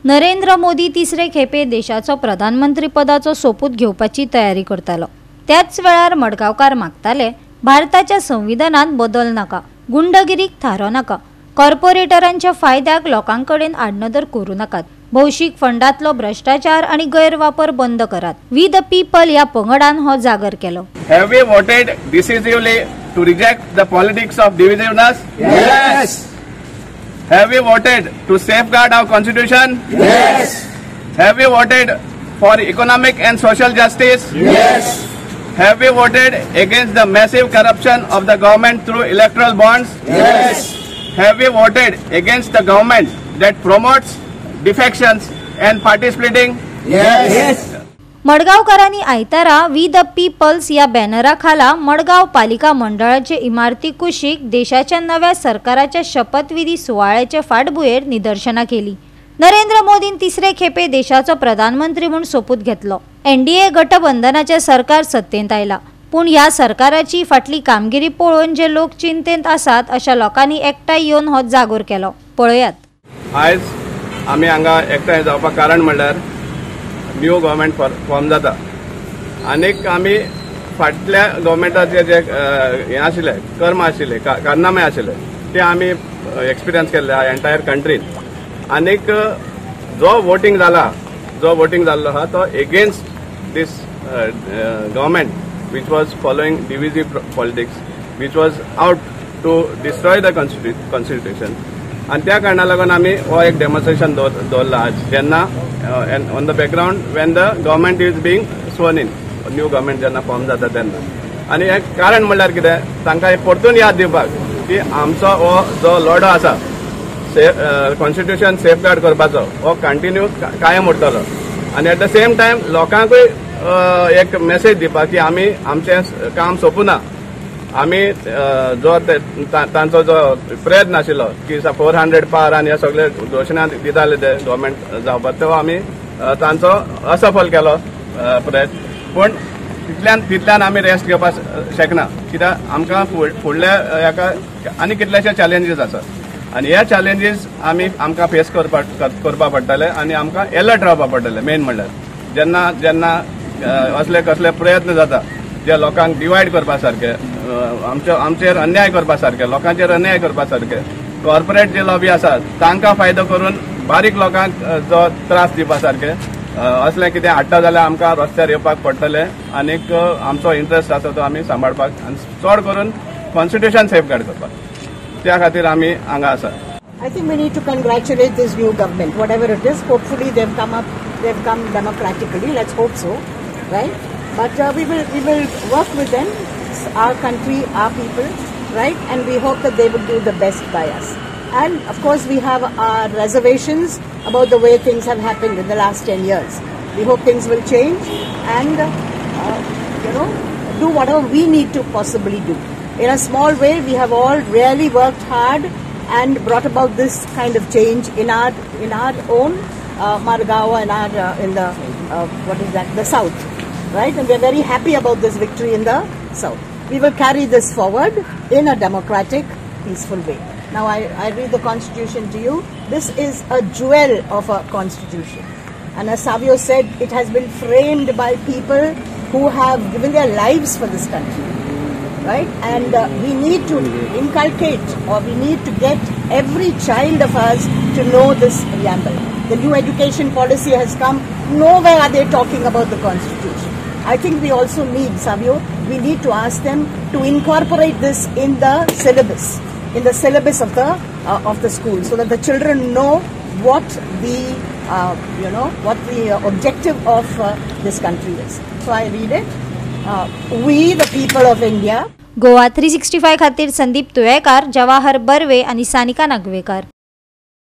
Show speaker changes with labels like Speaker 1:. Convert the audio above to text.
Speaker 1: नरेंद्र मोदी तिसरे खेपे देशाचो प्रधानमंत्री पदाचो सोपूत घेवपाची तयारी करतालो। त्याच वेळार मडगावकार मागताले भारताच्या संविधानात बदल नाका, गुंडगिरीक थारो नाका, कॉर्पोरेटरांच्या फायद्याक लोकांकडेन आडनदर करू नाकात, भौशीक फंडातलो भ्रष्टाचार आणि गैरवापर बंद करात। वी द पीपल या पंगडान हो जागर केलो।
Speaker 2: Have we voted decisively to reject the politics of divisiveness?
Speaker 3: Yes.
Speaker 2: Have we voted to safeguard our constitution?
Speaker 3: Yes.
Speaker 2: Have we voted for economic and social justice?
Speaker 3: Yes.
Speaker 2: Have we voted against the massive corruption of the government through electoral bonds?
Speaker 3: Yes.
Speaker 2: Have we voted against the government that promotes defections and party splitting?
Speaker 3: Yes. Yes.
Speaker 1: मडगावकारांनी आयतारा we the people's या बॅनरा खाला मडगाव पालिका मंडळाचे इमारती कुशीक देशाच्या नव्या सरकाराच्या शपथविधी सुवाळ्याचे फाटभुयेर निदर्शना केली। नरेंद्र मोदीन तिसरे खेपे देशाचो प्रधानमंत्री म्हणून सोपूत घेतलो। एनडीए गठबंधनाचे सरकार सत्तेंत आयला, पण ह्या सरकाराची फाटली कामगिरी पळोवन जे लोक चिंतेंत आसात अशा लोकांनी एकठांय येवन हो जागोर केलो। पळयात।
Speaker 2: आज आम्ही हांगा एकठांय जावपाक कारण म्हणल्यार न्यू गव्हर्मेंट फॉर्म जाता आनी आमी फाटल्या गव्हर्मेंटाचे जे हे आशिल्ले कर्म आशिल्ले कारनामे आशिल्ले ते आमी एक्सपिरियन्स केल्ले एंटायर कंट्रीन। आनीक जो वोटींग जाल्लो आहा तो against this government which was following divisive politics, which was out to destroy the constitution. And त्या कारणाक लागून आमी हो एक डेमॉन्स्ट्रेशन दवरला आज, जेन्ना on the background when the government is being sworn in, new government जेन्ना फॉर्म जाता तेन्ना। आनी एक कारण म्हणल्यार कितें, तांकां एक परतून याद दिवपाक की आमचो हो जो लढो आसा कॉन्स्टिट्यूशन सेफगार्ड करपाचो हो कंटिन्यू कायम उरतलो। आनी एट द सेम टायम लोकांकूय एक मेसेज दिवपाक की आमी आमचें काम सोंपुना। आमी जो तांचो जो प्रयत्न आशिल्लो की 400 पार आनी हे सगळे घोशणा दिताले ते गव्हर्मेंट जावपाक, तो आमी तांचो असफल केलो प्रयत्न। पण तितल्यान आमी रेस्ट घेवपाक शकना, कित्याक आमकां फुडल्या हेका आनी कितलेशे चॅलेंजीस आसात आनी हे चॅलेंजीस आमकां फेस करपा पडटले आनी आमकां अलर्ट रावपा पडटले। मेन म्हणल्यार जेन्ना असले कसले प्रयत्न जाता जे लोकांक डिवायड करपा सारखे, आमचेर अन्याय करपा सारखे, लोकांचेर अन्याय करपा सारखे, कॉर्पोरेट जे लॉबी आसात तांकां फायदो करून बारीक लोकांक जो त्रास दिवपा सारखे असले कितें हाडटा जाल्यार आमकां रस्त्यार येवपाक पडटले। आनीक आमचो इंट्रस्ट आसा तो आमी सांबाळपाक आनी चड करून कॉन्स्टिट्यूशन सेफगार्ड करपाक, त्या खातीर आमी हांगा आसा।
Speaker 4: I think we need to congratulate this new government, whatever it is. Hopefully they've come democratically. Let's hope so, right? But we will work with them, our country, our people, right? And we hope that they will do the best by us. And of course we have our reservations about the way things have happened in the last 10 years. We hope things will change and do whatever we need to possibly do. In a small way, we have all really worked hard and brought about this kind of change in our own Margawa and in the the south, right? And we're very happy about this victory in the south. We will carry this forward in a democratic, peaceful way. Now I read the constitution to you. This is a jewel of a constitution, and as Savio said, it has been framed by people who have given their lives for this country. Right? And we need to inculcate, or we need to get every child of us to know this preamble. The new education policy has come. Nowhere are they talking about the constitution. I think we also need, Savio, we need to ask them to incorporate this in the syllabus of the school, so that the children know what the what the objective of this country is. So I read it. We the people of India.
Speaker 1: Goa 365 खातीर संदीप तुयेकार, जवाहर बर्वे आणि सानिका नागवेकर।